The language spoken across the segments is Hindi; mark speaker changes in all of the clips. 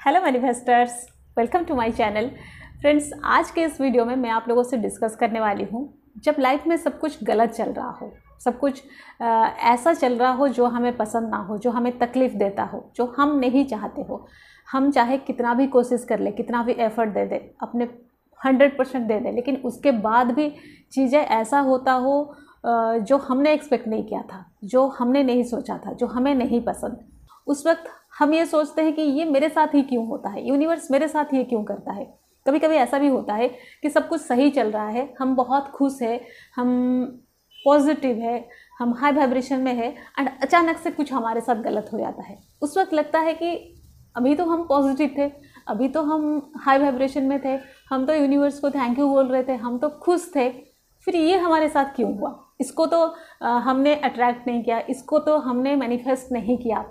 Speaker 1: Hello manifesters, welcome to my channel. Friends, आज के इस वीडियो में मैं आप लोगों से डिस्कस करने वाली हूँ, जब लाइफ में सब कुछ गलत चल रहा हो, सब कुछ ऐसा चल रहा हो जो हमें पसंद ना हो, जो हमें तकलीफ़ देता हो, जो हम नहीं चाहते हो। हम चाहे कितना भी कोशिश कर ले, कितना भी एफर्ट दे दे, अपने 100% दे दे, लेकिन उसके बाद भी चीज़ें ऐसा होता हो जो हमने एक्सपेक्ट नहीं किया था, जो हमने नहीं सोचा था, जो हमें नहीं पसंद। उस वक्त हम ये सोचते हैं कि ये मेरे साथ ही क्यों होता है, यूनिवर्स मेरे साथ ये क्यों करता है। कभी कभी ऐसा भी होता है कि सब कुछ सही चल रहा है, हम बहुत खुश हैं, हम पॉजिटिव है, हम हाई वाइब्रेशन में है, एंड अचानक से कुछ हमारे साथ गलत हो जाता है। उस वक्त लगता है कि अभी तो हम पॉजिटिव थे, अभी तो हम हाई वाइब्रेशन में थे, हम तो यूनिवर्स को थैंक यू बोल रहे थे, हम तो खुश थे, फिर ये हमारे साथ क्यों हुआ। इसको तो हमने अट्रैक्ट नहीं किया, इसको तो हमने मैनिफेस्ट नहीं किया,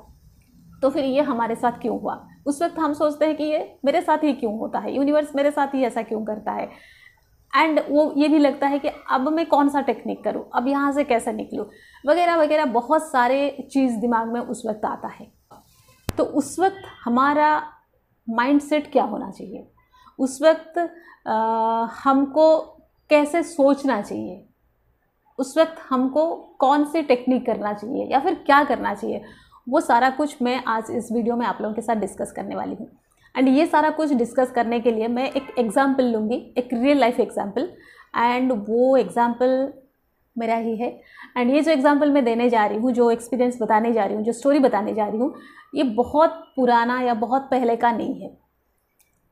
Speaker 1: तो फिर ये हमारे साथ क्यों हुआ। उस वक्त हम सोचते हैं कि ये मेरे साथ ही क्यों होता है, यूनिवर्स मेरे साथ ही ऐसा क्यों करता है। एंड वो ये भी लगता है कि अब मैं कौन सा टेक्निक करूं, अब यहाँ से कैसे निकलूं, वगैरह वगैरह, बहुत सारे चीज़ दिमाग में उस वक्त आता है। तो उस वक्त हमारा माइंडसेट क्या होना चाहिए, उस वक्त हमको कैसे सोचना चाहिए, उस वक्त हमको कौन सी टेक्निक करना चाहिए या फिर क्या करना चाहिए, वो सारा कुछ मैं आज इस वीडियो में आप लोगों के साथ डिस्कस करने वाली हूँ। एंड ये सारा कुछ डिस्कस करने के लिए मैं एक एग्जाम्पल लूँगी, एक रियल लाइफ एग्जाम्पल, एंड वो एग्जाम्पल मेरा ही है। एंड ये जो एग्जाम्पल मैं देने जा रही हूँ, जो एक्सपीरियंस बताने जा रही हूँ, जो स्टोरी बताने जा रही हूँ, ये बहुत पुराना या बहुत पहले का नहीं है।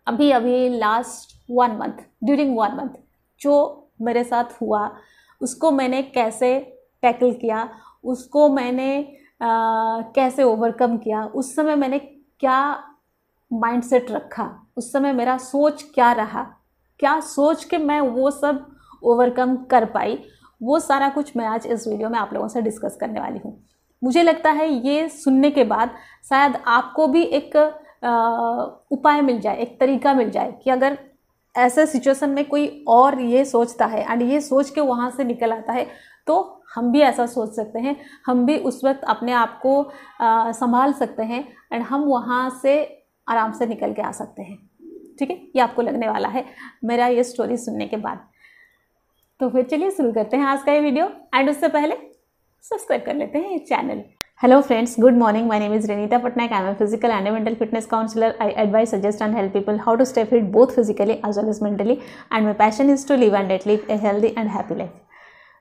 Speaker 1: अभी अभी लास्ट 1 मंथ, ड्यूरिंग 1 मंथ जो मेरे साथ हुआ, उसको मैंने कैसे टैकल किया, उसको मैंने कैसे ओवरकम किया, उस समय मैंने क्या माइंडसेट रखा, उस समय मेरा सोच क्या रहा, क्या सोच के मैं वो सब ओवरकम कर पाई, वो सारा कुछ मैं आज इस वीडियो में आप लोगों से डिस्कस करने वाली हूँ। मुझे लगता है ये सुनने के बाद शायद आपको भी एक उपाय मिल जाए, एक तरीका मिल जाए कि अगर ऐसे सिचुएशन में कोई और ये सोचता है एंड ये सोच के वहाँ से निकल आता है, तो हम भी ऐसा सोच सकते हैं, हम भी उस वक्त अपने आप को संभाल सकते हैं एंड हम वहाँ से आराम से निकल के आ सकते हैं। ठीक है, ये आपको लगने वाला है मेरा ये स्टोरी सुनने के बाद। तो फिर चलिए शुरू करते हैं आज का ये वीडियो, एंड उससे पहले सब्सक्राइब कर लेते हैं ये channel. Hello friends, good morning. My name is Renita Patnaik. I am a physical and a mental fitness counselor. I advise, suggest and help people how to stay fit both physically as well as mentally. And my passion is to live and live a healthy and happy life.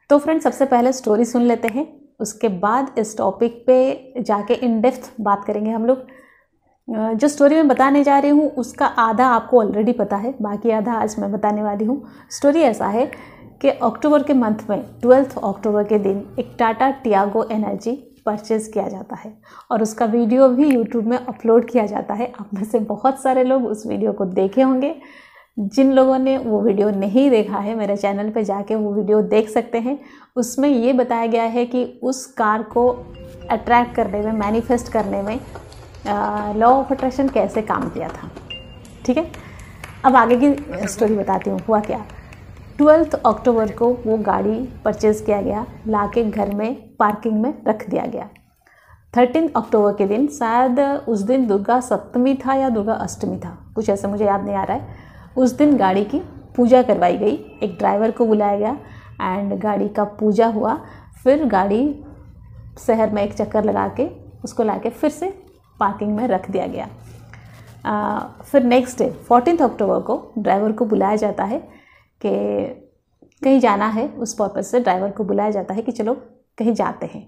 Speaker 1: तो फ्रेंड्स, सबसे पहले स्टोरी सुन लेते हैं, उसके बाद इस टॉपिक पे जाके इन डेप्थ बात करेंगे हम लोग। जो स्टोरी मैं बताने जा रही हूँ उसका आधा आपको ऑलरेडी पता है, बाकी आधा आज मैं बताने वाली हूँ। स्टोरी ऐसा है कि अक्टूबर के मंथ में 12 अक्टूबर के दिन एक टाटा टियागो एनर्जी परचेज़ किया जाता है और उसका वीडियो भी यूट्यूब में अपलोड किया जाता है। आप में से बहुत सारे लोग उस वीडियो को देखे होंगे। जिन लोगों ने वो वीडियो नहीं देखा है, मेरे चैनल पे जाके वो वीडियो देख सकते हैं। उसमें ये बताया गया है कि उस कार को अट्रैक्ट करने में, मैनिफेस्ट करने में लॉ ऑफ अट्रैक्शन कैसे काम किया था। ठीक है, अब आगे की स्टोरी बताती हूँ। हुआ क्या, 12 अक्टूबर को वो गाड़ी परचेज़ किया गया, लाके घर में पार्किंग में रख दिया गया। 13 अक्टूबर के दिन, शायद उस दिन दुर्गा सप्तमी था या दुर्गा अष्टमी था, कुछ ऐसा मुझे याद नहीं आ रहा है। उस दिन गाड़ी की पूजा करवाई गई, एक ड्राइवर को बुलाया गया एंड गाड़ी का पूजा हुआ। फिर गाड़ी शहर में एक चक्कर लगा के उसको लाके फिर से पार्किंग में रख दिया गया। फिर नेक्स्ट डे 14 अक्टूबर को ड्राइवर को बुलाया जाता है कि कहीं जाना है, उस पर्पज़ से ड्राइवर को बुलाया जाता है कि चलो कहीं जाते हैं।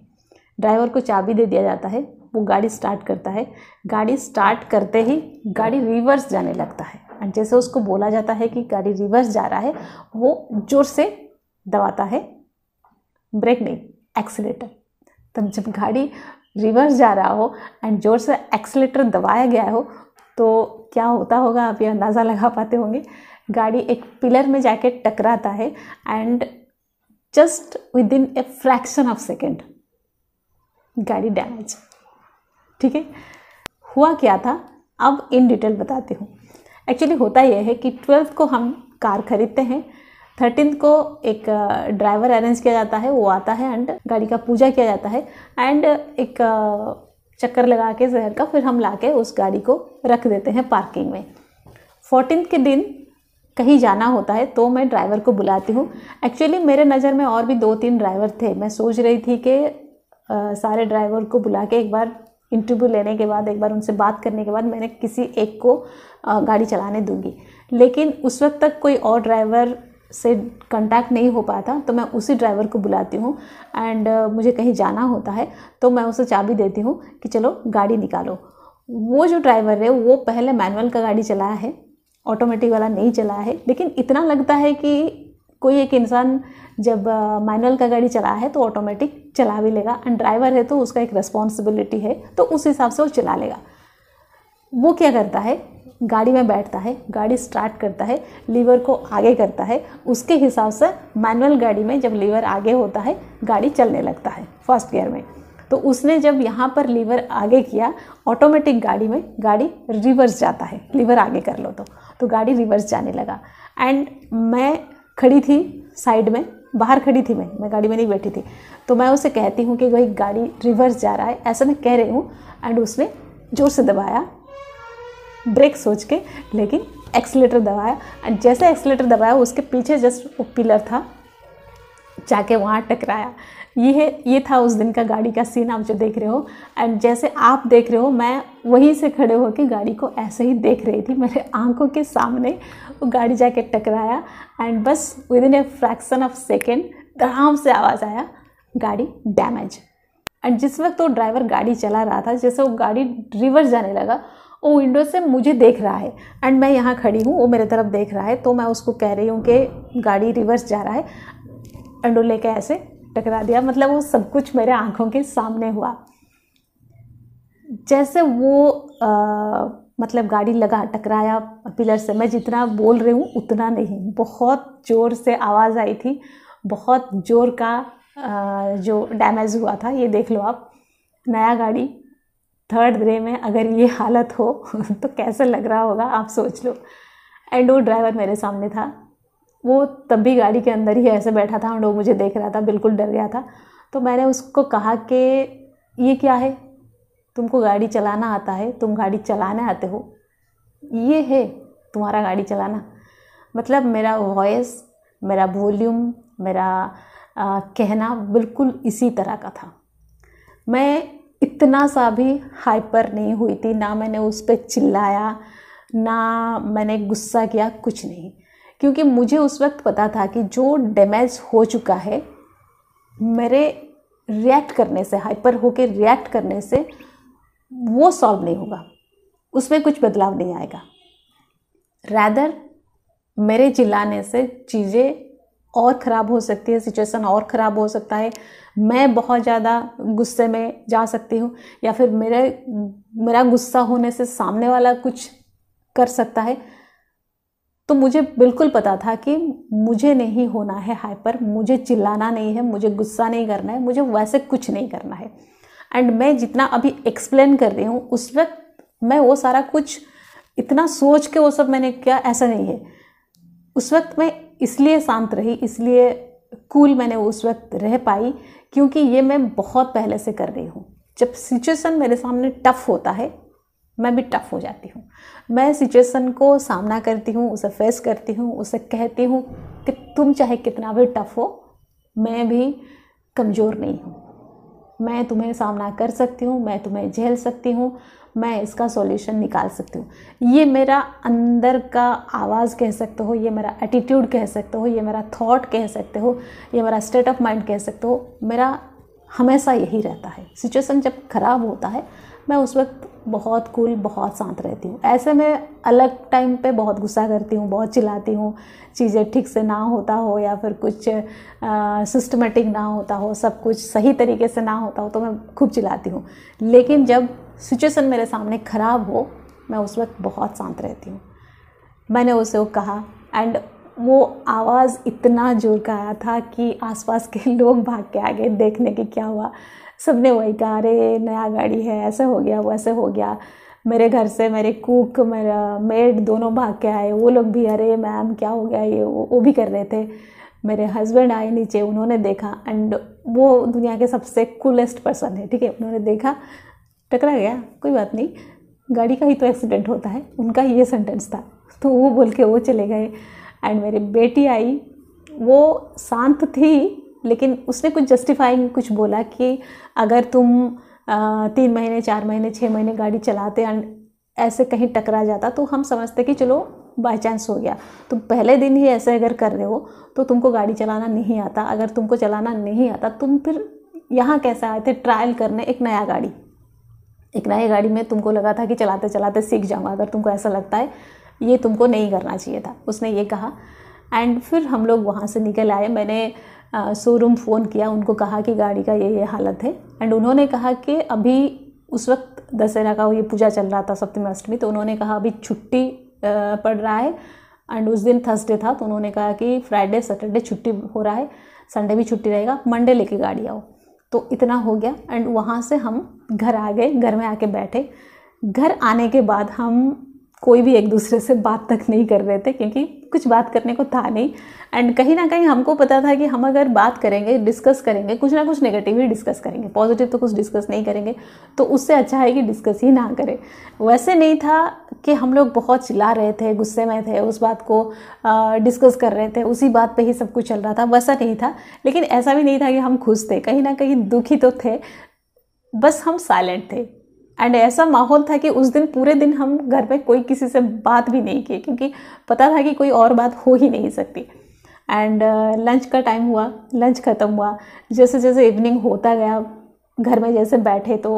Speaker 1: ड्राइवर को चाबी दे दिया जाता है, वो गाड़ी स्टार्ट करता है। गाड़ी स्टार्ट करते ही गाड़ी रिवर्स जाने लगता है, एंड जैसे उसको बोला जाता है कि गाड़ी रिवर्स जा रहा है, वो जोर से दबाता है, ब्रेक नहीं, एक्सीलेटर। तब जब गाड़ी रिवर्स जा रहा हो एंड जोर से एक्सीलेटर दबाया गया हो तो क्या होता होगा, आप ये अंदाज़ा लगा पाते होंगे। गाड़ी एक पिलर में जाके टकराता है and just with in a fraction of second गाड़ी डैमेज। ठीक है, हुआ क्या था अब इन डिटेल बताती हूँ। एक्चुअली होता यह है कि 12 को हम कार खरीदते हैं, 13 को एक ड्राइवर अरेंज किया जाता है, वो आता है एंड गाड़ी का पूजा किया जाता है एंड एक चक्कर लगा के शहर का, फिर हम ला के उस गाड़ी को रख देते हैं पार्किंग में। 14 के दिन कहीं जाना होता है तो मैं ड्राइवर को बुलाती हूँ। एक्चुअली मेरे नज़र में और भी 2-3 ड्राइवर थे। मैं सोच रही थी कि सारे ड्राइवर को बुला के एक बार इंटरव्यू लेने के बाद, एक बार उनसे बात करने के बाद मैंने किसी एक को गाड़ी चलाने दूंगी। लेकिन उस वक्त तक कोई और ड्राइवर से कांटेक्ट नहीं हो पाता, तो मैं उसी ड्राइवर को बुलाती हूँ। एंड मुझे कहीं जाना होता है तो मैं उसे चाबी देती हूँ कि चलो गाड़ी निकालो। वो जो ड्राइवर है वो पहले मैनुअल का गाड़ी चलाया है, ऑटोमेटिक वाला नहीं चलाया है। लेकिन इतना लगता है कि कोई एक इंसान जब मैनुअल का गाड़ी चला है तो ऑटोमेटिक चला भी लेगा, एंड ड्राइवर है तो उसका एक रिस्पॉन्सिबिलिटी है, तो उस हिसाब से वो चला लेगा। वो क्या करता है, गाड़ी में बैठता है, गाड़ी स्टार्ट करता है, लीवर को आगे करता है। उसके हिसाब से मैनुअल गाड़ी में जब लीवर आगे होता है गाड़ी चलने लगता है फर्स्ट गियर में। तो उसने जब यहाँ पर लीवर आगे किया, ऑटोमेटिक गाड़ी में गाड़ी रिवर्स जाता है, लीवर आगे कर लो तो गाड़ी रिवर्स जाने लगा। एंड मैं खड़ी थी साइड में, बाहर खड़ी थी, मैं गाड़ी में नहीं बैठी थी। तो मैं उसे कहती हूँ कि भाई गाड़ी रिवर्स जा रहा है, ऐसा मैं कह रही हूँ। एंड उसने ज़ोर से दबाया, ब्रेक सोच के, लेकिन एक्सीलेटर दबाया। एंड जैसे एक्सीलेटर दबाया उसके पीछे जस्ट वो पिलर था, जाके वहाँ टकराया। ये था उस दिन का गाड़ी का सीन आप जो देख रहे हो। एंड जैसे आप देख रहे हो, मैं वहीं से खड़े होकर गाड़ी को ऐसे ही देख रही थी। मेरे आंखों के सामने वो गाड़ी जाके टकराया एंड बस with in a fraction of second धड़ाम से आवाज़ आया, गाड़ी डैमेज। एंड जिस वक्त वो ड्राइवर गाड़ी चला रहा था, जैसे वो गाड़ी रिवर्स जाने लगा, वो विंडो से मुझे देख रहा है एंड मैं यहाँ खड़ी हूँ, वो मेरे तरफ देख रहा है। तो मैं उसको कह रही हूँ कि गाड़ी रिवर्स जा रहा है, एंड वो लेके ऐसे टकरा दिया। मतलब वो सब कुछ मेरे आंखों के सामने हुआ। जैसे वो मतलब गाड़ी लगा, टकराया पिलर से, मैं जितना बोल रही हूँ उतना नहीं, बहुत ज़ोर से आवाज़ आई थी, बहुत ज़ोर का जो डैमेज हुआ था। ये देख लो आप, नया गाड़ी थर्ड डे में अगर ये हालत हो तो कैसे लग रहा होगा आप सोच लो। एंड वो ड्राइवर मेरे सामने था, वो तब भी गाड़ी के अंदर ही ऐसे बैठा था और वो मुझे देख रहा था, बिल्कुल डर गया था। तो मैंने उसको कहा कि ये क्या है, तुमको गाड़ी चलाना आता है, तुम गाड़ी चलाने आते हो, ये है तुम्हारा गाड़ी चलाना। मतलब मेरा वॉइस, मेरा वॉल्यूम, मेरा कहना बिल्कुल इसी तरह का था। मैं इतना सा भी हाइपर नहीं हुई थी, ना मैंने उस पर चिल्लाया, ना मैंने गुस्सा किया, कुछ नहीं। क्योंकि मुझे उस वक्त पता था कि जो डैमेज हो चुका है, मेरे रिएक्ट करने से, हाइपर होकर रिएक्ट करने से वो सॉल्व नहीं होगा, उसमें कुछ बदलाव नहीं आएगा। रैदर मेरे चिल्लाने से चीज़ें और ख़राब हो सकती है, सिचुएशन और ख़राब हो सकता है, मैं बहुत ज़्यादा गुस्से में जा सकती हूँ, या फिर मेरा गुस्सा होने से सामने वाला कुछ कर सकता है। तो मुझे बिल्कुल पता था कि मुझे नहीं होना है हाइपर, मुझे चिल्लाना नहीं है, मुझे गुस्सा नहीं करना है, मुझे वैसे कुछ नहीं करना है। एंड मैं जितना अभी एक्सप्लेन कर रही हूँ, उस वक्त मैं वो सारा कुछ इतना सोच के वो सब मैंने किया, ऐसा नहीं है। उस वक्त मैं इसलिए शांत रही, इसलिए कूल मैंने उस वक्त रह पाई, क्योंकि ये मैं बहुत पहले से कर रही हूँ। जब सिचुएशन मेरे सामने टफ होता है, मैं भी टफ हो जाती हूँ। मैं सिचुएशन को सामना करती हूँ, उसे फेस करती हूँ, उसे कहती हूँ कि तुम चाहे कितना भी टफ हो, मैं भी कमज़ोर नहीं हूँ, मैं तुम्हें सामना कर सकती हूँ, मैं तुम्हें झेल सकती हूँ, मैं इसका सॉल्यूशन निकाल सकती हूँ। ये मेरा अंदर का आवाज़ कह सकते हो, ये मेरा एटीट्यूड कह सकते हो, ये मेरा थॉट कह सकते हो, ये मेरा स्टेट ऑफ माइंड कह सकते हो। मेरा हमेशा यही रहता है। सिचुएशन जब ख़राब होता है, मैं उस वक्त बहुत कूल, बहुत शांत रहती हूँ। ऐसे में अलग टाइम पे बहुत गुस्सा करती हूँ, बहुत चिल्लाती हूँ, चीज़ें ठीक से ना होता हो या फिर कुछ सिस्टमेटिक ना होता हो, सब कुछ सही तरीके से ना होता हो, तो मैं खूब चिल्लाती हूँ। लेकिन जब सिचुएशन मेरे सामने ख़राब हो, मैं उस वक्त बहुत शांत रहती हूँ। मैंने उसे वो कहा, एंड वो आवाज़ इतना जोर का आया था कि आसपास के लोग भाग के आ गए देखने की क्या हुआ। सबने वही कहा, अरे नया गाड़ी है, ऐसे हो गया, वैसे हो गया। मेरे घर से मेरे कुक, मेरा मेड दोनों भाग के आए, वो लोग भी अरे मैम क्या हो गया, ये वो भी कर रहे थे। मेरे हस्बैंड आए नीचे, उन्होंने देखा, एंड वो दुनिया के सबसे कूलेस्ट पर्सन है, ठीक है। उन्होंने देखा टकरा गया, कोई बात नहीं, गाड़ी का ही तो एक्सीडेंट होता है, उनका ये सेंटेंस था। तो वो बोल के वो चले गए। एंड मेरी बेटी आई, वो शांत थी लेकिन उसने कुछ जस्टिफाइंग कुछ बोला कि अगर तुम 3 महीने 4 महीने 6 महीने गाड़ी चलाते एंड ऐसे कहीं टकरा जाता तो हम समझते कि चलो बाय चांस हो गया, तुम पहले दिन ही ऐसे अगर कर रहे हो तो तुमको गाड़ी चलाना नहीं आता। अगर तुमको चलाना नहीं आता तुम फिर यहाँ कैसे आए थे ट्रायल करने एक नया गाड़ी में तुमको लगा था कि चलाते चलाते सीख जाऊँगा। अगर तुमको ऐसा लगता है ये तुमको नहीं करना चाहिए था, उसने ये कहा। एंड फिर हम लोग वहाँ से निकल आए। मैंने शोरूम फ़ोन किया, उनको कहा कि गाड़ी का ये हालत है। एंड उन्होंने कहा कि अभी उस वक्त दशहरा का ये पूजा चल रहा था, सप्तमी अष्टमी, तो उन्होंने कहा अभी छुट्टी पड़ रहा है। एंड उस दिन थर्सडे था तो उन्होंने कहा कि फ्राइडे सैटरडे छुट्टी हो रहा है, संडे भी छुट्टी रहेगा, मंडे लेके गाड़ी आओ। तो इतना हो गया। एंड वहाँ से हम घर आ गए, घर में आके बैठे। घर आने के बाद हम कोई भी एक दूसरे से बात तक नहीं कर रहे थे क्योंकि कुछ बात करने को था नहीं। एंड कहीं ना कहीं हमको पता था कि हम अगर बात करेंगे, डिस्कस करेंगे, कुछ ना कुछ नेगेटिव ही डिस्कस करेंगे, पॉजिटिव तो कुछ डिस्कस नहीं करेंगे। तो उससे अच्छा है कि डिस्कस ही ना करें। वैसे नहीं था कि हम लोग बहुत चिल्ला रहे थे, गुस्से में थे, उस बात को डिस्कस कर रहे थे, उसी बात पे ही सब कुछ चल रहा था, वैसा नहीं था। लेकिन ऐसा भी नहीं था कि हम खुश थे, कहीं ना कहीं दुखी तो थे, बस हम साइलेंट थे। एंड ऐसा माहौल था कि उस दिन पूरे दिन हम घर पे कोई किसी से बात भी नहीं की क्योंकि पता था कि कोई और बात हो ही नहीं सकती। एंड लंच का टाइम हुआ, लंच ख़त्म हुआ, जैसे जैसे इवनिंग होता गया घर में जैसे बैठे तो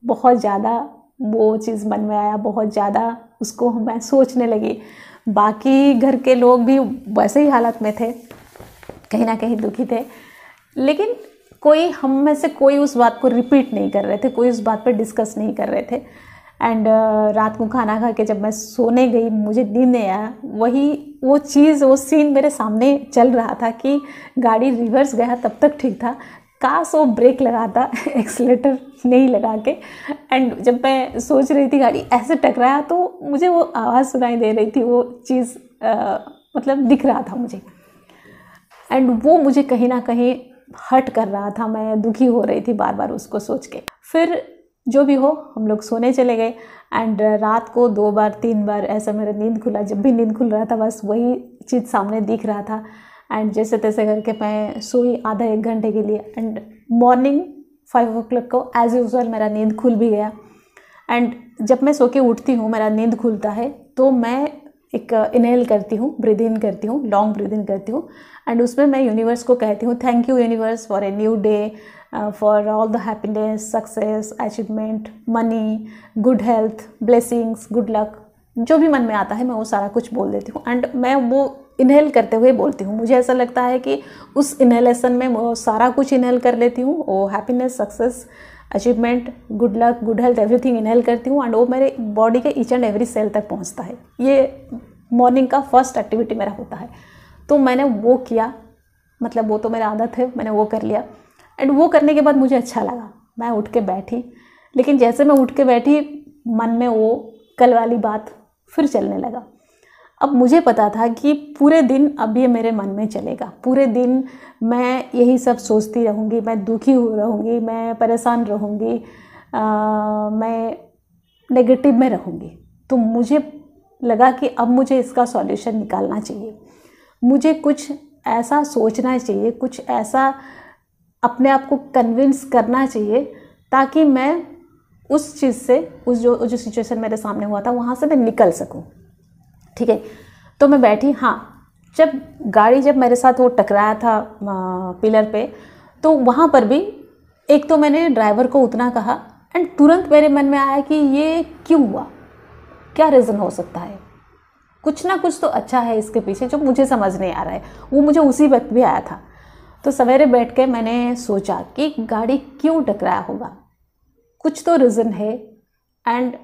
Speaker 1: बहुत ज़्यादा वो चीज़ मन में आया, बहुत ज़्यादा उसको मैं सोचने लगी। बाकी घर के लोग भी वैसे ही हालत में थे, कहीं ना कहीं दुखी थे, लेकिन कोई हम में से कोई उस बात को रिपीट नहीं कर रहे थे, कोई उस बात पर डिस्कस नहीं कर रहे थे। एंड रात को खाना खा के जब मैं सोने गई, मुझे नींद नहीं आया। वो चीज़, वो सीन मेरे सामने चल रहा था कि गाड़ी रिवर्स गया तब तक ठीक था, काश वो ब्रेक लगाता एक्सीलेटर नहीं लगा के। एंड जब मैं सोच रही थी गाड़ी ऐसे टकराया तो मुझे वो आवाज़ सुनाई दे रही थी, वो चीज़ मतलब दिख रहा था मुझे। एंड वो मुझे कहीं ना कहीं हर्ट कर रहा था, मैं दुखी हो रही थी बार बार उसको सोच के। फिर जो भी हो हम लोग सोने चले गए। एंड रात को 2 बार 3 बार ऐसा मेरा नींद खुला, जब भी नींद खुल रहा था बस वही चीज़ सामने दिख रहा था। एंड जैसे तैसे करके मैं सोई आधा 1 घंटे के लिए। एंड मॉर्निंग 5 o'clock को एज़ यूजुअल मेरा नींद खुल भी गया। एंड जब मैं सो के उठती हूँ, मेरा नींद खुलता है तो मैं एक इनहेल करती हूँ, ब्रीद इन करती हूँ, लॉन्ग ब्रीद इन करती हूँ। एंड उसमें मैं यूनिवर्स को कहती हूँ, thank you universe for a new day, for all the happiness, success, achievement, money, good health, blessings, good luck, जो भी मन में आता है मैं वो सारा कुछ बोल देती हूँ। एंड मैं वो इनहेल करते हुए बोलती हूँ। मुझे ऐसा लगता है कि उस इनहेलेशन में वो सारा कुछ इनहेल कर लेती हूँ, वो happiness, success, achievement, good luck, good health, everything inhale करती हूँ। एंड वो मेरे बॉडी के ईच एंड एवरी सेल तक पहुँचता है। ये मॉर्निंग का फर्स्ट एक्टिविटी मेरा होता है। तो मैंने वो किया, मतलब वो तो मेरा आदत है, मैंने वो कर लिया। एंड वो करने के बाद मुझे अच्छा लगा, मैं उठ के बैठी। लेकिन जैसे मैं उठ के बैठी मन में वो कल वाली बात फिर चलने लगा। अब मुझे पता था कि पूरे दिन अब ये मेरे मन में चलेगा, पूरे दिन मैं यही सब सोचती रहूँगी, मैं दुखी हो रहूँगी, मैं परेशान रहूँगी, मैं नेगेटिव में रहूँगी। तो मुझे लगा कि अब मुझे इसका सॉल्यूशन निकालना चाहिए, मुझे कुछ ऐसा सोचना चाहिए, कुछ ऐसा अपने आप को कन्विंस करना चाहिए ताकि मैं उस चीज़ से, उस जो सिचुएशन मेरे सामने हुआ था वहाँ से मैं निकल सकूँ। ठीक है, तो मैं बैठी। हाँ, जब मेरे साथ वो टकराया था पिलर पे, तो वहाँ पर भी एक तो मैंने ड्राइवर को उतना कहा एंड तुरंत मेरे मन में आया कि ये क्यों हुआ, क्या रीज़न हो सकता है, कुछ ना कुछ तो अच्छा है इसके पीछे जो मुझे समझ नहीं आ रहा है। वो मुझे उसी वक्त भी आया था। तो सवेरे बैठ के मैंने सोचा कि गाड़ी क्यों टकराया होगा, कुछ तो रीज़न है and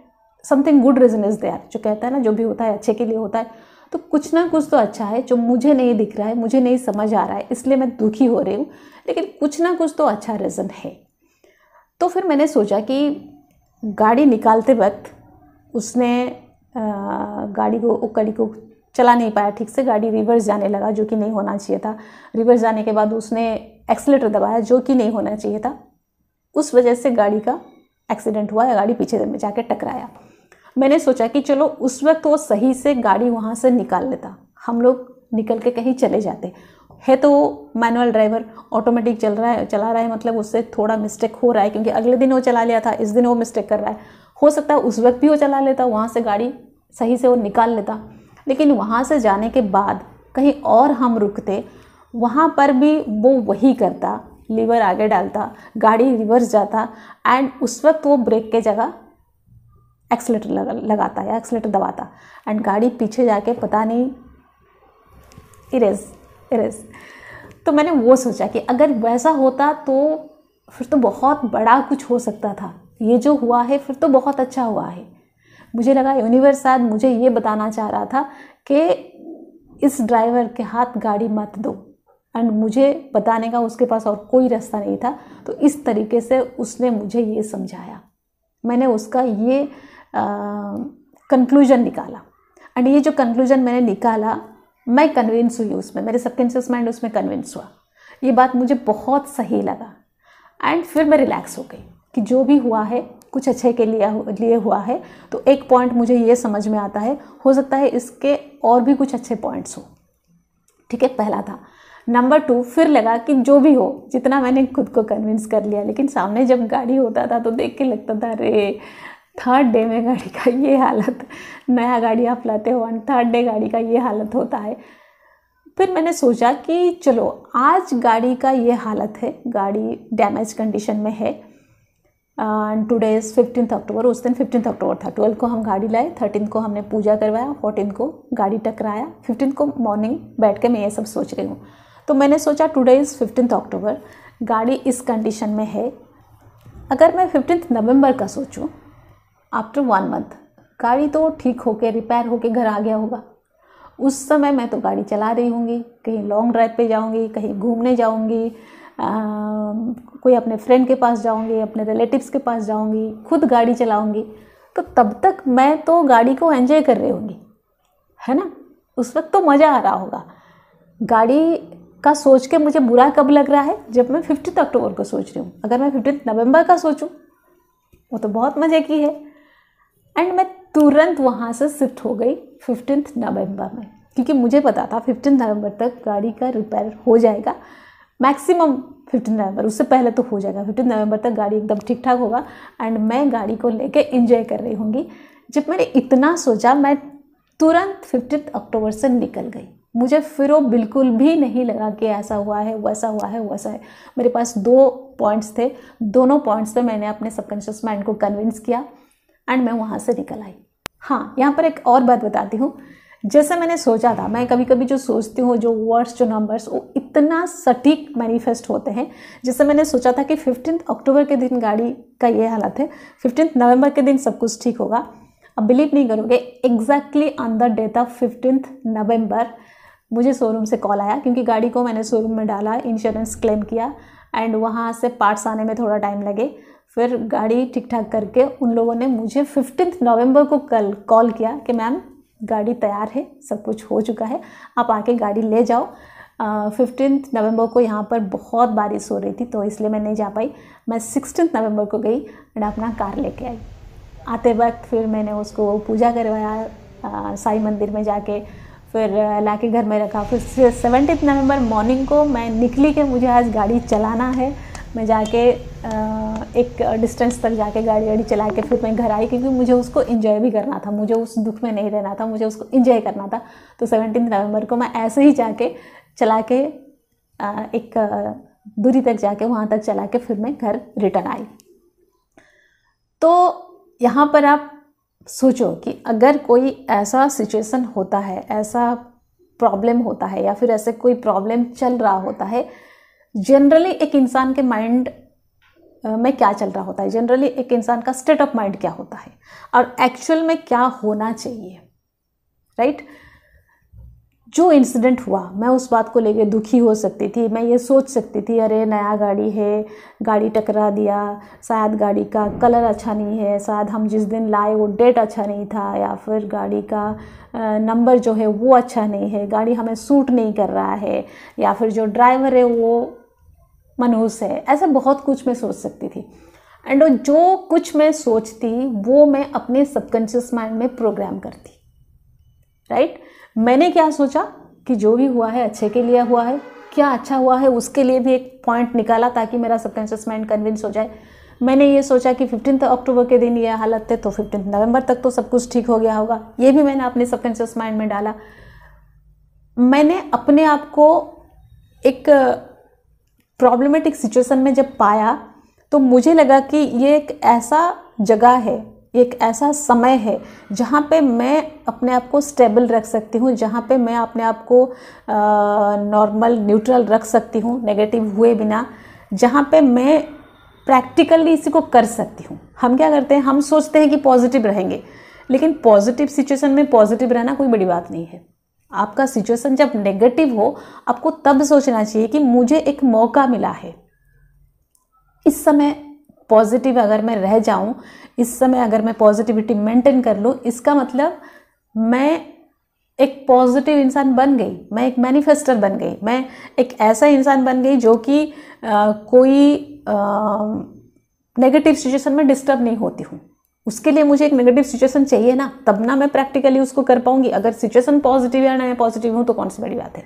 Speaker 1: something good reason is there. जो कहता है ना, जो भी होता है अच्छे के लिए होता है, तो कुछ ना कुछ तो अच्छा है जो मुझे नहीं दिख रहा है, मुझे नहीं समझ आ रहा है, इसलिए मैं दुखी हो रही हूँ, लेकिन कुछ ना कुछ तो अच्छा रीज़न है। तो फिर मैंने सोचा कि गाड़ी निकालते वक्त उसने गाड़ी को चला नहीं पाया ठीक से, गाड़ी रिवर्स जाने लगा जो कि नहीं होना चाहिए था। रिवर्स जाने के बाद उसने एक्सीलेटर दबाया जो कि नहीं होना चाहिए था। उस वजह से गाड़ी का एक्सीडेंट हुआ या गाड़ी पीछे में जाके टकराया। मैंने सोचा कि चलो उस वक्त वो सही से गाड़ी वहाँ से निकाल लेता, हम लोग निकल के कहीं चले जाते। है तो मैनुअल ड्राइवर, ऑटोमेटिक चला रहा है, मतलब उससे थोड़ा मिस्टेक हो रहा है, क्योंकि अगले दिन वो चला लिया था, इस दिन वो मिस्टेक कर रहा है। हो सकता है उस वक्त भी वो चला लेता, वहाँ से गाड़ी सही से वो निकाल लेता, लेकिन वहाँ से जाने के बाद कहीं और हम रुकते, वहाँ पर भी वो वही करता, लीवर आगे डालता, गाड़ी रिवर्स जाता, एंड उस वक्त वो ब्रेक के जगह एक्सीलेटर लगाता या एक्सीलेटर दबाता, एंड गाड़ी पीछे जाके पता नहीं इरेज। तो मैंने वो सोचा कि अगर वैसा होता तो फिर तो बहुत बड़ा कुछ हो सकता था। ये जो हुआ है फिर तो बहुत अच्छा हुआ है। मुझे लगा यूनिवर्स शायद मुझे ये बताना चाह रहा था कि इस ड्राइवर के हाथ गाड़ी मत दो, एंड मुझे बताने का उसके पास और कोई रास्ता नहीं था। तो इस तरीके से उसने मुझे ये समझाया, मैंने उसका ये कंक्लूजन निकाला, एंड ये जो कंक्लूजन मैंने निकाला मैं कन्विंस हुई उसमें, मेरे सबकॉन्शियस माइंड उसमें कन्विंस हुआ। ये बात मुझे बहुत सही लगा, एंड फिर मैं रिलैक्स हो गई कि जो भी हुआ है कुछ अच्छे के लिए हुआ है। तो एक पॉइंट मुझे ये समझ में आता है, हो सकता है इसके और भी कुछ अच्छे पॉइंट्स हो। ठीक है, पहला था। नंबर 2, फिर लगा कि जो भी हो, जितना मैंने खुद को कन्विंस कर लिया, लेकिन सामने जब गाड़ी होता था तो देख के लगता था अरे 3rd डे में गाड़ी का ये हालत, नया गाड़ी आप लाते हो एंड 3rd डे गाड़ी का ये हालत होता है। फिर मैंने सोचा कि चलो आज गाड़ी का ये हालत है, गाड़ी डैमेज कंडीशन में है, एंड टुडे इज़ 15 अक्टूबर। उस दिन 15 अक्टूबर था। 12 को हम गाड़ी लाए, 13 को हमने पूजा करवाया, 14 को गाड़ी टकराया, 15 को मॉर्निंग बैठ के मैं ये सब सोच रही हूँ। तो मैंने सोचा टुडे इज़ 15 अक्टूबर, गाड़ी इस कंडीशन में है। अगर मैं 15 नवंबर का सोचूं, आफ्टर 1 मंथ गाड़ी तो ठीक होके रिपेयर होके घर आ गया होगा। उस समय मैं तो गाड़ी चला रही होंगी, कहीं लॉन्ग ड्राइव पे जाऊंगी, कहीं घूमने जाऊंगी, कोई अपने फ्रेंड के पास जाऊंगी, अपने रिलेटिव्स के पास जाऊंगी, खुद गाड़ी चलाऊंगी। तो तब तक मैं तो गाड़ी को एंजॉय कर रही होंगी, है ना। उस वक्त तो मज़ा आ रहा होगा। गाड़ी का सोच के मुझे बुरा कब लग रहा है, जब मैं 15 अक्टूबर को सोच रही हूँ। अगर मैं 15 नवंबर का सोचूं, वो तो बहुत मज़े की है। एंड मैं तुरंत वहाँ से शिफ्ट हो गई 15 नवंबर में, क्योंकि मुझे पता था 15 नवंबर तक गाड़ी का रिपेयर हो जाएगा, मैक्सिमम 15 नवंबर, उससे पहले तो हो जाएगा। 15 नवंबर तक गाड़ी एकदम ठीक ठाक होगा, एंड मैं गाड़ी को लेके एंजॉय कर रही होंगी। जब मैंने इतना सोचा, मैं तुरंत 15 अक्टूबर से निकल गई। मुझे फिर वो बिल्कुल भी नहीं लगा कि ऐसा हुआ है, वैसा हुआ है, वैसा है। मेरे पास 2 पॉइंट्स थे, दोनों पॉइंट्स पे मैंने अपने सबकॉन्शियस माइंड को कन्विंस किया, एंड मैं वहाँ से निकल आई। हाँ, यहाँ पर एक और बात बताती हूँ। जैसे मैंने सोचा था, मैं कभी कभी जो सोचती हूँ, जो वर्ड्स, जो नंबर्स, वो इतना सटीक मैनिफेस्ट होते हैं। जैसे मैंने सोचा था कि 15 अक्टूबर के दिन गाड़ी का ये हालत है, 15 नवंबर के दिन सब कुछ ठीक होगा। अब बिलीव नहीं करोगे, exactly on the date of 15 नवंबर मुझे शोरूम से कॉल आया, क्योंकि गाड़ी को मैंने शोरूम में डाला, इंश्योरेंस क्लेम किया, एंड वहाँ से पार्ट्स आने में थोड़ा टाइम लगे। फिर गाड़ी ठीक ठाक करके उन लोगों ने मुझे 15 नवंबर को कल कॉल किया कि मैम गाड़ी तैयार है, सब कुछ हो चुका है, आप आके गाड़ी ले जाओ। 15 नवंबर को यहाँ पर बहुत बारिश हो रही थी, तो इसलिए मैं नहीं जा पाई। मैं 16 नवंबर को गई एंड अपना कार लेके आई। आते वक्त फिर मैंने उसको पूजा करवाया साईं मंदिर में जाके, फिर लाके घर में रखा। फिर 17 नवंबर मॉर्निंग को मैं निकली कि मुझे आज गाड़ी चलाना है। मैं जाके एक डिस्टेंस तक जाके गाड़ी चला के फिर मैं घर आई, क्योंकि मुझे उसको एंजॉय भी करना था, मुझे उस दुख में नहीं रहना था, मुझे उसको एंजॉय करना था। तो 17 नवंबर को मैं ऐसे ही जाके चला के एक दूरी तक जाके वहाँ तक चला के फिर मैं घर रिटर्न आई। तो यहाँ पर आप सोचो कि अगर कोई ऐसा सिचुएशन होता है, ऐसा प्रॉब्लम होता है, या फिर ऐसे कोई प्रॉब्लम चल रहा होता है, जनरली एक इंसान के माइंड में क्या चल रहा होता है, जनरली एक इंसान का स्टेट ऑफ माइंड क्या होता है, और एक्चुअल में क्या होना चाहिए, राइट। जो इंसिडेंट हुआ, मैं उस बात को लेके दुखी हो सकती थी, मैं ये सोच सकती थी अरे नया गाड़ी है, गाड़ी टकरा दिया, शायद गाड़ी का कलर अच्छा नहीं है, शायद हम जिस दिन लाए वो डेट अच्छा नहीं था, या फिर गाड़ी का नंबर जो है वो अच्छा नहीं है, गाड़ी हमें सूट नहीं कर रहा है, या फिर जो ड्राइवर है वो मनहूस है। ऐसा बहुत कुछ मैं सोच सकती थी। एंड जो कुछ मैं सोचती वो मैं अपने सबकॉन्शियस माइंड में प्रोग्राम करती, राइट। मैंने क्या सोचा कि जो भी हुआ है अच्छे के लिए हुआ है, क्या अच्छा हुआ है उसके लिए भी एक पॉइंट निकाला ताकि मेरा सबकॉन्शियस माइंड कन्विंस हो जाए। मैंने ये सोचा कि 15 अक्टूबर के दिन ये हालत है तो 15 नवंबर तक तो सब कुछ ठीक हो गया होगा, ये भी मैंने अपने सबकॉन्शियस माइंड में डाला। मैंने अपने आप को एक प्रॉब्लमेटिक सिचुएशन में जब पाया तो मुझे लगा कि ये एक ऐसा जगह है, एक ऐसा समय है जहाँ पे मैं अपने आप को स्टेबल रख सकती हूँ, जहाँ पे मैं अपने आप को नॉर्मल न्यूट्रल रख सकती हूँ नेगेटिव हुए बिना, जहाँ पे मैं प्रैक्टिकली इसी को कर सकती हूँ। हम क्या करते हैं, हम सोचते हैं कि पॉजिटिव रहेंगे, लेकिन पॉजिटिव सिचुएशन में पॉजिटिव रहना कोई बड़ी बात नहीं है। आपका सिचुएशन जब नेगेटिव हो आपको तब सोचना चाहिए कि मुझे एक मौका मिला है, इस समय पॉजिटिव अगर मैं रह जाऊं, इस समय अगर मैं पॉजिटिविटी मेंटेन कर लूं, इसका मतलब मैं एक पॉजिटिव इंसान बन गई, मैं एक मैनिफेस्टर बन गई, मैं एक ऐसा इंसान बन गई जो कि कोई नेगेटिव सिचुएशन में डिस्टर्ब नहीं होती हूँ। उसके लिए मुझे एक नेगेटिव सिचुएशन चाहिए ना, तब ना मैं प्रैक्टिकली उसको कर पाऊंगी। अगर सिचुएशन पॉजिटिव है ना मैं पॉजिटिव हूँ तो कौन सी बड़ी बात है।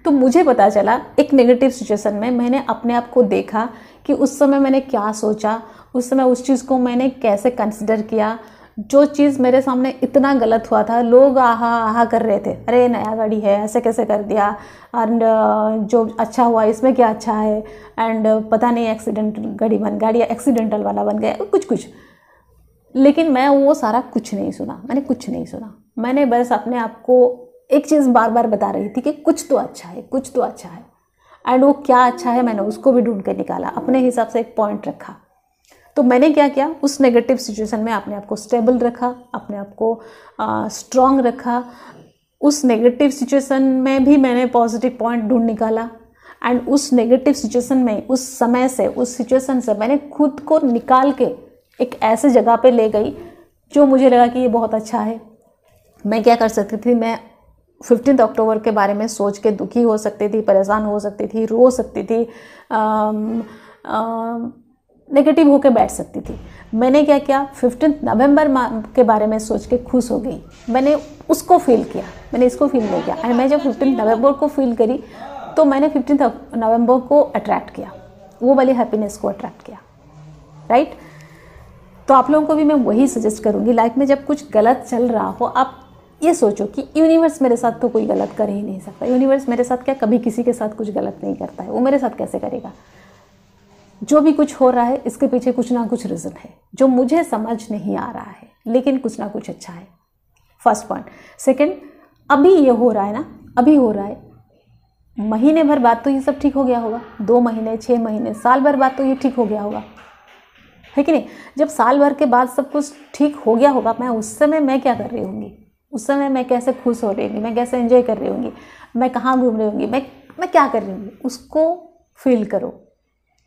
Speaker 1: तो मुझे पता चला एक नेगेटिव सिचुएशन में मैंने अपने आप को देखा कि उस समय मैंने क्या सोचा, उस समय उस चीज़ को मैंने कैसे कंसिडर किया। जो चीज़ मेरे सामने इतना गलत हुआ था, लोग आहा आहा कर रहे थे, अरे नया गाड़ी है ऐसे कैसे कर दिया, एंड जो अच्छा हुआ इसमें क्या अच्छा है, एंड पता नहीं एक्सीडेंट गाड़ी एक्सीडेंटल वाला बन गया, कुछ। लेकिन मैं वो सारा कुछ नहीं सुना, मैंने कुछ नहीं सुना। मैंने बस अपने आप को एक चीज़ बार बार बता रही थी कि कुछ तो अच्छा है, कुछ तो अच्छा है। एंड वो क्या अच्छा है मैंने उसको भी ढूंढ के निकाला, अपने हिसाब से एक पॉइंट रखा। तो मैंने क्या किया, उस नेगेटिव सिचुएशन में अपने आप को स्टेबल रखा, अपने आप को स्ट्रॉन्ग रखा। उस नेगेटिव सिचुएशन में भी मैंने पॉजिटिव पॉइंट ढूंढ निकाला। एंड उस नेगेटिव सिचुएशन में, उस समय से, उस सिचुएशन से मैंने खुद को निकाल के एक ऐसे जगह पे ले गई जो मुझे लगा कि ये बहुत अच्छा है। मैं क्या कर सकती थी, मैं 15 अक्टूबर के बारे में सोच के दुखी हो सकती थी, परेशान हो सकती थी, रो सकती थी, नेगेटिव होकर बैठ सकती थी। मैंने क्या किया, 15 नवंबर के बारे में सोच के खुश हो गई। मैंने उसको फील किया, मैंने इसको फील नहीं किया। एंड मैं जब 15 नवंबर को फील करी तो मैंने 15 नवंबर को अट्रैक्ट किया, वो वाली हैप्पीनेस को अट्रैक्ट किया, राइट। तो आप लोगों को भी मैं वही सजेस्ट करूँगी, लाइफ में जब कुछ गलत चल रहा हो आप ये सोचो कि यूनिवर्स मेरे साथ तो कोई गलत कर ही नहीं सकता। यूनिवर्स मेरे साथ क्या कभी किसी के साथ कुछ गलत नहीं करता है, वो मेरे साथ कैसे करेगा। जो भी कुछ हो रहा है इसके पीछे कुछ ना कुछ रीज़न है जो मुझे समझ नहीं आ रहा है, लेकिन कुछ ना कुछ अच्छा है। First point. सेकंड, अभी ये हो रहा है ना, अभी हो रहा है, महीने भर बाद तो ये सब ठीक हो गया होगा, 2 महीने, 6 महीने, साल भर बाद तो ये ठीक हो गया होगा, है कि नहीं। जब साल भर के बाद सब कुछ ठीक हो गया होगा, मैं उस समय मैं क्या कर रही होंगी, उस समय मैं कैसे खुश हो रही होंगी, मैं कैसे एंजॉय कर रही होंगी, मैं कहाँ घूम रही होंगी, मैं क्या कर रही होंगी, उसको फील करो,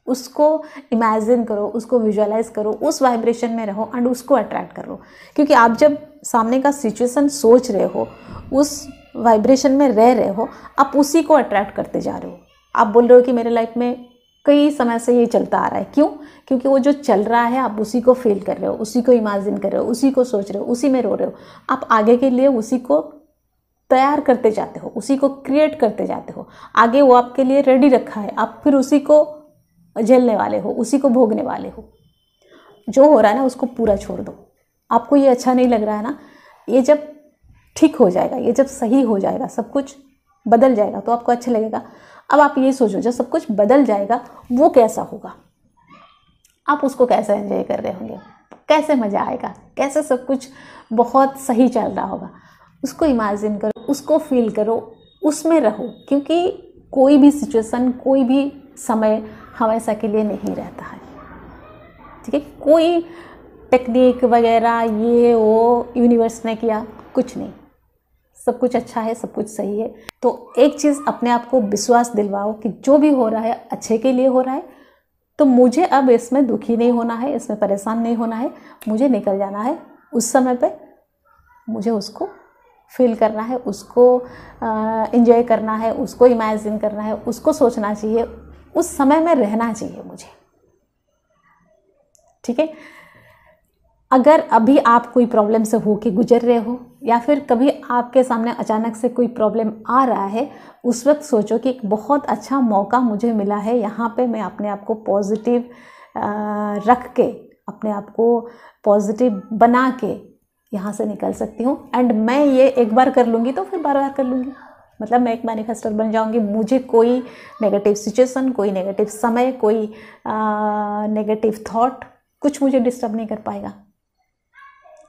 Speaker 1: उसको इमेजिन करो, उसको विजुअलाइज करो, उस वाइब्रेशन में रहो एंड उसको अट्रैक्ट करो। क्योंकि आप जब सामने का सिचुएशन सोच रहे हो, उस वाइब्रेशन में रह रहे हो, आप उसी को अट्रैक्ट करते जा रहे हो। आप बोल रहे हो कि मेरे लाइफ में कई समय से ये चलता आ रहा है, क्यों? क्योंकि वो जो चल रहा है आप उसी को फील कर रहे हो, उसी को इमेजिन कर रहे हो, उसी को सोच रहे हो, उसी में रो रहे हो। आप आगे के लिए उसी को तैयार करते जाते हो, उसी को क्रिएट करते जाते हो। आगे वो आपके लिए रेडी रखा है, आप फिर उसी को झेलने वाले हो, उसी को भोगने वाले हो। जो हो रहा है ना उसको पूरा छोड़ दो। आपको ये अच्छा नहीं लग रहा है ना, ये जब ठीक हो जाएगा, ये जब सही हो जाएगा, सब कुछ बदल जाएगा तो आपको अच्छा लगेगा। अब आप ये सोचो, जब सब कुछ बदल जाएगा वो कैसा होगा, आप उसको कैसे एंजॉय कर रहे होंगे, कैसे मज़ा आएगा, कैसे सब कुछ बहुत सही चल रहा होगा। उसको इमेजिन करो, उसको फील करो, उसमें रहो। क्योंकि कोई भी सिचुएशन, कोई भी समय हमेशा के लिए नहीं रहता है, ठीक है। कोई टेक्निक वगैरह ये वो यूनिवर्स ने किया कुछ नहीं, सब कुछ अच्छा है, सब कुछ सही है। तो एक चीज़ अपने आप को विश्वास दिलवाओ कि जो भी हो रहा है अच्छे के लिए हो रहा है, तो मुझे अब इसमें दुखी नहीं होना है, इसमें परेशान नहीं होना है, मुझे निकल जाना है उस समय पे, मुझे उसको फील करना है, उसको एंजॉय करना है, उसको इमेजिन करना है, उसको सोचना चाहिए, उस समय में रहना चाहिए मुझे। ठीक है। अगर अभी आप कोई प्रॉब्लम से होके गुजर रहे हो या फिर कभी आपके सामने अचानक से कोई प्रॉब्लम आ रहा है, उस वक्त सोचो कि एक बहुत अच्छा मौका मुझे मिला है, यहाँ पे मैं अपने आप को पॉजिटिव रख के, अपने आप को पॉजिटिव बना के यहाँ से निकल सकती हूँ। एंड मैं ये एक बार कर लूँगी तो फिर बार बार कर लूँगी, मतलब मैं एक मैनिफेस्टर बन जाऊँगी। मुझे कोई नेगेटिव सिचुएशन, कोई नेगेटिव समय, कोई नेगेटिव थॉट, कुछ मुझे डिस्टर्ब नहीं कर पाएगा।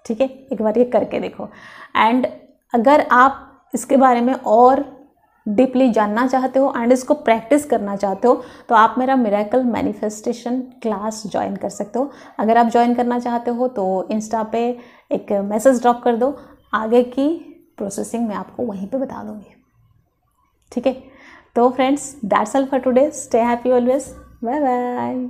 Speaker 1: ठीक है, एक बार ये करके देखो। एंड अगर आप इसके बारे में और डीपली जानना चाहते हो एंड इसको प्रैक्टिस करना चाहते हो तो आप मेरा मिरेकल मैनिफेस्टेशन क्लास ज्वाइन कर सकते हो। अगर आप ज्वाइन करना चाहते हो तो इंस्टा पे एक मैसेज ड्रॉप कर दो, आगे की प्रोसेसिंग मैं आपको वहीं पे बता दूँगी। ठीक है, तो friends that's all for today. Stay happy always, bye bye.